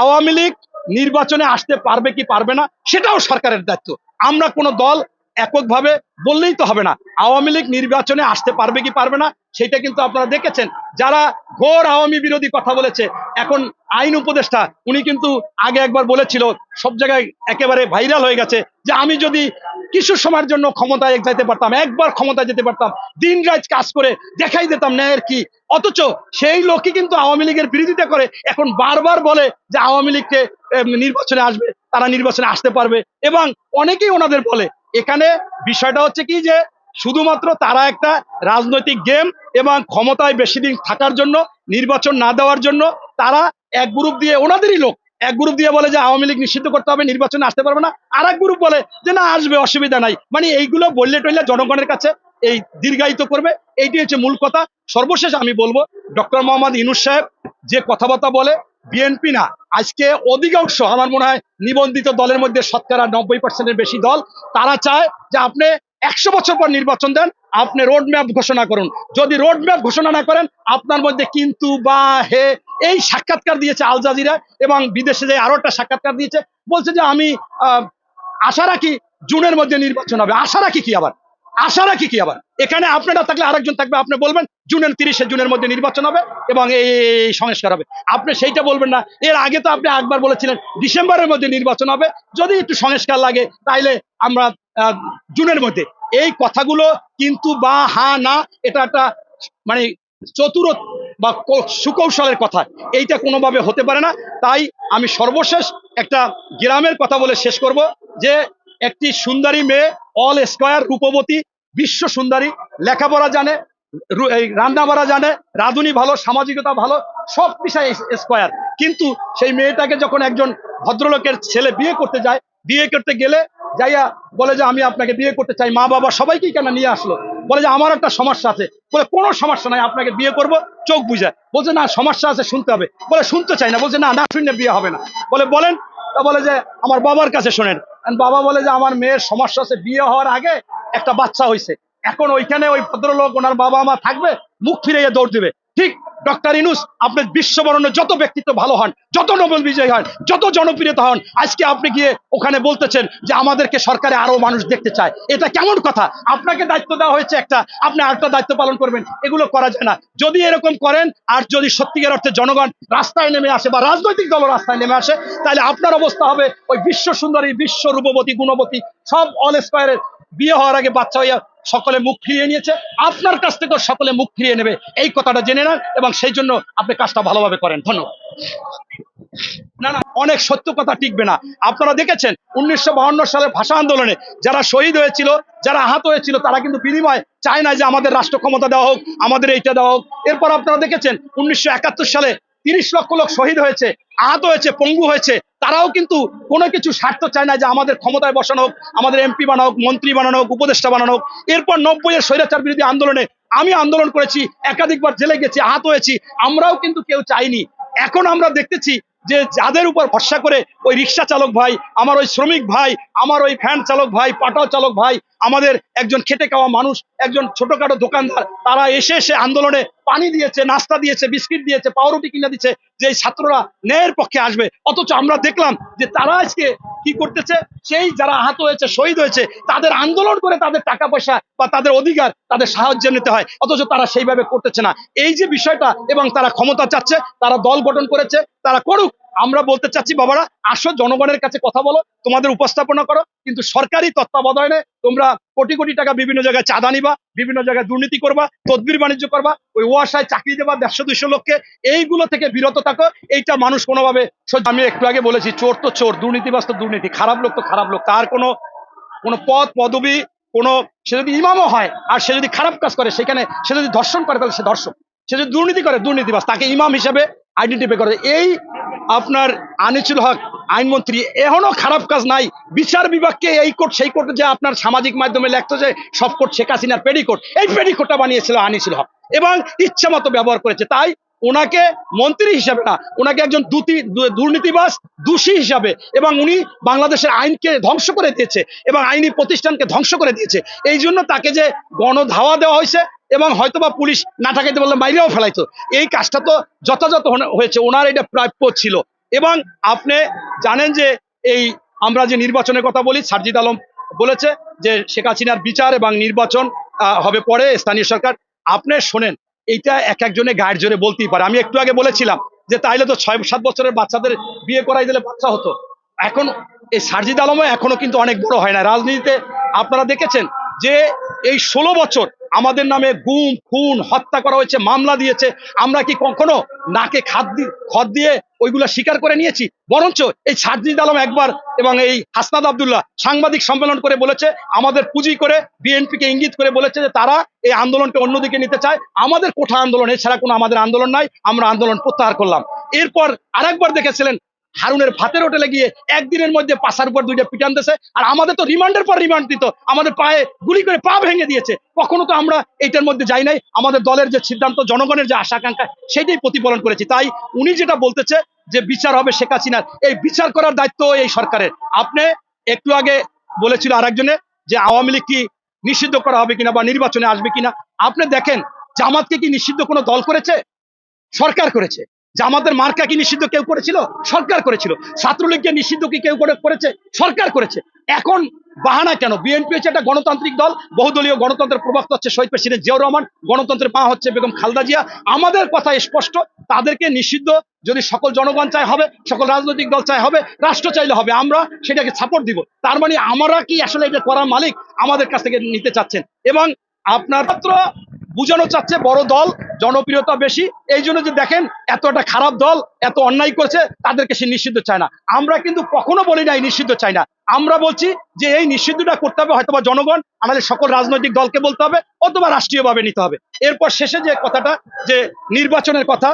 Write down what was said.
আওয়ামী লীগ নির্বাচনে আসতে পারবে কি পারবে না সেটাও সরকারের দায়িত্ব। আমরা কোনো দল এককভাবে বললেই তো হবে না। আওয়ামী লীগ নির্বাচনে আসতে পারবে কি পারবে না সেটা কিন্তু আপনারা দেখেছেন। যারা ঘোর আওয়ামী বিরোধী কথা বলেছে, এখন আইন উপদেষ্টা উনি কিন্তু আগে একবার বলেছিল, সব জায়গায় একেবারে ভাইরাল হয়ে গেছে, যে আমি যদি কিছু সময়ের জন্য ক্ষমতায় যেতে পারতাম, একবার ক্ষমতায় যেতে পারতাম, দিন রাত কাজ করে দেখাই দিতাম ন্যায়ের কি। অথচ সেই লোকই কিন্তু আওয়ামী লীগের বিরোধিতা করে এখন বারবার বলে যে আওয়ামী লীগকে নির্বাচনে আসবে, তারা নির্বাচনে আসতে পারবে, এবং অনেকেই ওনাদের বলে। এখানে বিষয়টা হচ্ছে কি, যে শুধুমাত্র তারা একটা রাজনৈতিক গেম এবং ক্ষমতায় বেশি দিন থাকার জন্য, নির্বাচন না দেওয়ার জন্য তারা এক গ্রুপ দিয়ে, ওনাদেরই লোক এক গ্রুপ দিয়ে বলে যে আওয়ামী লীগ নিষিদ্ধ করতে হবে, নির্বাচনে আসতে পারবে না, আর এক গ্রুপ বলে যে না আসবে, অসুবিধা নাই। মানে এইগুলো বললে টইলে জনগণের কাছে এই দীর্ঘায়িত করবে, এইটি হচ্ছে মূল কথা। সর্বশেষ আমি বলবো, ডক্টর মোহাম্মদ ইউনূস সাহেব যে কথাবার্তা বলে, বিএনপি না, আজকে অধিকাংশ আমার মনে হয় নিবন্ধিত দলের মধ্যে শতকরা 90% বেশি দল তারা চায় যে আপনি 100 বছর পর নির্বাচন দেন, আপনি রোড ম্যাপ ঘোষণা করুন। যদি রোড ম্যাপ ঘোষণা না করেন, আপনার মধ্যে কিন্তু বা হে, এই সাক্ষাৎকার দিয়েছে আল জাজিরা, এবং বিদেশে যে আরো একটা সাক্ষাৎকার দিয়েছে, বলছে যে আমি আশা রাখি জুনের মধ্যে নির্বাচন হবে। আশা রাখি কি আবার, আশা রাখি কি আবার? এখানে আপনারা থাকলে আরেকজন থাকবে, আপনি বলবেন জুনের 30 জুনের মধ্যে নির্বাচন হবে এবং এই সংস্কার হবে, আপনি সেইটা বলবেন না। এর আগে তো আপনি একবার বলেছিলেন ডিসেম্বরের মধ্যে নির্বাচন হবে, যদি একটু সংস্কার লাগে তাইলে আমরা জুনের মধ্যে। এই কথাগুলো কিন্তু বা হা না, এটা একটা মানে চতুর বা সুকৌশলের কথা, এইটা কোনোভাবে হতে পারে না। তাই আমি সর্বশেষ একটা গ্রামের কথা বলে শেষ করব, যে একটি সুন্দরী মেয়ে, অল স্কয়ার, রূপবতী, বিশ্ব সুন্দরী, লেখাপড়া জানে, রান্না বাড়া জানে, রাঁধুনি ভালো, সামাজিকতা ভালো, সব বিষয়ে স্কয়ার, কিন্তু সেই মেয়েটাকে যখন একজন ভদ্রলোকের ছেলে বিয়ে করতে যায়, বিয়ে করতে গেলে যাইয়া বলে যে আমি আপনাকে বিয়ে করতে চাই, মা বাবা সবাইকেই কেন নিয়ে আসলো, বলে যে আমার একটা সমস্যা আছে, বলে কোনো সমস্যা নাই, আপনাকে বিয়ে করব, চোখ বুঝায়, বলছে না সমস্যা আছে, শুনতে হবে, বলে শুনতে চাই না, বলছে না না শুনলে বিয়ে হবে না, বলে বলেন, তা বলে যে আমার বাবার কাছে শোনেন। বাবা বলে যে আমার মেয়ের সমস্যা আছে, বিয়ে হওয়ার আগে একটা বাচ্চা হয়েছে, এখন ওইখানে ওই ভদ্রলোক ওনার বাবা মা থাকবে, মুখ ফিরিয়ে দৌড় দিবে। ঠিক ডক্টর ইউনূস, আপনি বিশ্ববরণ্য যত ব্যক্তিত্ব ভালো হন, যত নোবেল বিজয়ী হন, যত জনপ্রিয়তা হন, আজকে আপনি গিয়ে ওখানে বলতেছেন যে আমাদেরকে সরকারে আরো মানুষ দেখতে চায়, এটা কেমন কথা? আপনাকে দায়িত্ব দেওয়া হয়েছে একটা, আপনি আরেকটা দায়িত্ব পালন করবেন, এগুলো করা যায় না। যদি এরকম করেন, আর যদি সত্যিকার অর্থে জনগণ রাস্তায় নেমে আসে বা রাজনৈতিক দল রাস্তায় নেমে আসে, তাহলে আপনার অবস্থা হবে ওই বিশ্ব সুন্দরী, বিশ্ব রূপবতী, গুণবতী, সব অল স্কয়ারের বিয়ে হওয়ার আগে বাচ্চা হইয়া সকলে মুখ ফিরিয়ে নিয়েছে, আপনার কাছ থেকে সকলে মুখ ফিরিয়ে নেবে, এই কথাটা জেনে নেন, এবং সেই জন্য আপনি কাজটা ভালোভাবে করেন। ধন্যবাদ। না না, অনেক সত্য কথা টিকবে না। আপনারা দেখেছেন 1952 সালের ভাষা আন্দোলনে যারা শহীদ হয়েছিল, যারা আহত হয়েছিল, তারা কিন্তু বিনিময় চায় না যে আমাদের রাষ্ট্র ক্ষমতা দেওয়া হোক, আমাদের এইটা দেওয়া হোক। এরপর আপনারা দেখেছেন 1971 সালে 30 লক্ষ লোক শহীদ হয়েছে, আহত হয়েছে, পঙ্গু হয়েছে, তারাও কিন্তু কোনো কিছু স্বার্থ চায় না যে আমাদের ক্ষমতায় বসানো হোক, আমাদের এমপি বানানো হোক, মন্ত্রী বানানো হোক, উপদেষ্টা বানানো হোক। এরপর 90-এর স্বৈরাচার বিরোধী আন্দোলনে আমি আন্দোলন করেছি, একাধিকবার জেলে গেছি, আহত হয়েছি, আমরাও কিন্তু কেউ চাইনি। এখন আমরা দেখতেছি যে যাদের উপর ভরসা করে ওই রিক্সা চালক ভাই, আমার ওই শ্রমিক ভাই, আমার ওই ভ্যান চালক ভাই, পাটাও চালক ভাই, আমাদের একজন খেটে খাওয়া মানুষ, একজন ছোটখাটো দোকানদার, তারা এসে এসে আন্দোলনে পানি দিয়েছে, নাস্তা দিয়েছে, বিস্কিট দিয়েছে, পাউরুটি কিনে দিচ্ছে, যে এই ছাত্ররা ন্যায়ের পক্ষে আসবে। অথচ আমরা দেখলাম যে তারা আজকে কি করতেছে, সেই যারা আহত হয়েছে, শহীদ হয়েছে, তাদের আন্দোলন করে তাদের টাকা পয়সা বা তাদের অধিকার, তাদের সাহায্য নিতে হয়, অথচ তারা সেইভাবে করতেছে না। এই যে বিষয়টা, এবং তারা ক্ষমতা চাচ্ছে, তারা দল গঠন করেছে, তারা করুক। আমরা বলতে চাচ্ছি, বাবারা আসো, জনগণের কাছে কথা বলো, তোমাদের উপস্থাপনা করো, কিন্তু সরকারি তত্ত্বাবধানে তোমরা কোটি কোটি টাকা বিভিন্ন জায়গায় চাঁদা নিবা, বিভিন্ন জায়গায় দুর্নীতি করবা, তদবির বাণিজ্য করবা, ওই ওয়াসায় চাকরি দেবা 150-200 লোককে, এইগুলো থেকে বিরত থাকো। এইটা মানুষ কোনোভাবে আমি একটু আগে বলেছি, চোর তো চোর, দুর্নীতিবাজ তো দুর্নীতি, খারাপ লোক তো খারাপ লোক, তার কোনো পদ পদবি, কোনো, সে যদি ইমামও হয় আর সে যদি খারাপ কাজ করে, সেখানে সে যদি ধর্ষণ করে তাহলে সে ধর্ষক, সে যদি দুর্নীতি করে দুর্নীতিবাজ, তাকে ইমাম হিসেবে আইডেন্টিফাই করে। এই আপনার আনিসুল হক আইনমন্ত্রী, এখনো খারাপ কাজ নাই, বিচার বিভাগকে এই কোর্ট সেই কোর্ট, যে আপনার সামাজিক মাধ্যমে লেখতো যে সব কোর্ট শেখ হাসিনার পেডিকোট, এই পেডিকোটটা বানিয়েছিল আনিসুল হক, এবং ইচ্ছা মতো ব্যবহার করেছে। তাই ওনাকে মন্ত্রী হিসাবে না, ওনাকে একজন দুর্নীতিবাজ, দোষী হিসাবে, এবং উনি বাংলাদেশের আইনকে ধ্বংস করে দিয়েছে এবং আইনি প্রতিষ্ঠানকে ধ্বংস করে দিয়েছে। এই জন্য তাকে যে গণধাওয়া দেওয়া হয়েছে, এবং হয়তোবা পুলিশ না ঠাকাইতে বললে বাইরেও ফেলাইতো, এই কাজটা তো যথাযথ হয়েছে, ওনার এটা প্রাপ্য ছিল। এবং আপনি জানেন যে এই আমরা যে নির্বাচনের কথা বলি, সারজিদ আলম বলেছে যে শেখ হাসিনার বিচার এবং নির্বাচন হবে পরে, স্থানীয় সরকার। আপনি শোনেন, এইটা এক একজনে গায়ের জোরে বলতেই পারে। আমি একটু আগে বলেছিলাম যে তাইলে তো 6-7 বছরের বাচ্চাদের বিয়ে করাই দিলে বাচ্চা হতো। এখন এই সারজিদ আলমও এখনো কিন্তু অনেক বড় হয় না রাজনীতিতে। আপনারা দেখেছেন যে এই 16 বছর আমাদের নামে গুম খুন হত্যা করা হয়েছে, মামলা দিয়েছে। আমরা কি কখনো নাকে খত দিয়ে ওইগুলা স্বীকার করে নিয়েছি? বরঞ্চ এই সারজিদ আলম একবার এবং এই হাসনাত আব্দুল্লাহ সাংবাদিক সম্মেলন করে বলেছে, আমাদের পুঁজি করে বিএনপিকে ইঙ্গিত করে বলেছে যে তারা এই আন্দোলনকে অন্যদিকে নিতে চায়। আমাদের কোঠা আন্দোলন এছাড়া কোনো আমাদের আন্দোলন নাই, আমরা আন্দোলন প্রত্যাহার করলাম। এরপর আরেকবার দেখেছিলেন হারুনের ভাতের হোটেলে গিয়ে একদিনের মধ্যে পাশার উপর 2টা পিটান দিয়েছে, আর আমাদের তো রিমান্ডের পর রিমান্ড দিত, আমাদের পায়ে গুলি করে পা ভেঙে দিয়েছে। কখনো তো আমরা এইটার মধ্যে যাই নাই। আমাদের দলের যে সিদ্ধান্ত, জনগণের যে আশা আকাঙ্ক্ষা, সেটাই প্রতিফলন করেছি। তাই উনি যেটা বলতেছে যে বিচার হবে শেখ হাসিনার, এই বিচার করার দায়িত্ব এই সরকারের। আপনি একটু আগে বলেছিল আরেকজনে যে আওয়ামী লীগ কি নিষিদ্ধ করা হবে কিনা বা নির্বাচনে আসবে কিনা। আপনি দেখেন, জামাতকে কি নিষিদ্ধ কোনো দল করেছে? সরকার করেছে। জামাতের মার্কা কি নিষিদ্ধ কেউ করেছিল? সরকার করেছিল। ছাত্রলীগকে নিষিদ্ধ কি কেউ করেছে? সরকার করেছে। এখন বাহানা কেন? বিএনপি হচ্ছে একটা গণতান্ত্রিক দল, বহুদলীয় গণতন্ত্রের প্রবক্তা হচ্ছে শহীদ প্রেসিডেন্ট জিয়াউর রহমান, গণতন্ত্রের মা হচ্ছে বেগম খালেদা জিয়া। আমাদের কথা স্পষ্ট, তাদেরকে নিষিদ্ধ যদি সকল জনগণ চায় হবে, সকল রাজনৈতিক দল চায় হবে, রাষ্ট্র চাইলে হবে, আমরা সেটাকে সাপোর্ট দিব। তার মানে আমরা কি আসলে এটা করার মালিক আমাদের কাছ থেকে নিতে চাচ্ছেন? এবং আপনার মাত্র বুঝানো চাচ্ছে বড় দল, জনপ্রিয়তা বেশি, এই জন্য যে দেখেন এত একটা খারাপ দল এত অন্যায় করছে, তাদেরকে সে নিষিদ্ধ চায় না। আমরা কিন্তু কখনো বলি নাই নিষিদ্ধ চাই না। আমরা বলছি যে এই নিষিদ্ধটা করতে হবে হয়তোবা জনগণ, আমাদের সকল রাজনৈতিক দলকে বলতে হবে, অথবা রাষ্ট্রীয়ভাবে নিতে হবে। এরপর শেষে যে কথাটা, যে নির্বাচনের কথা,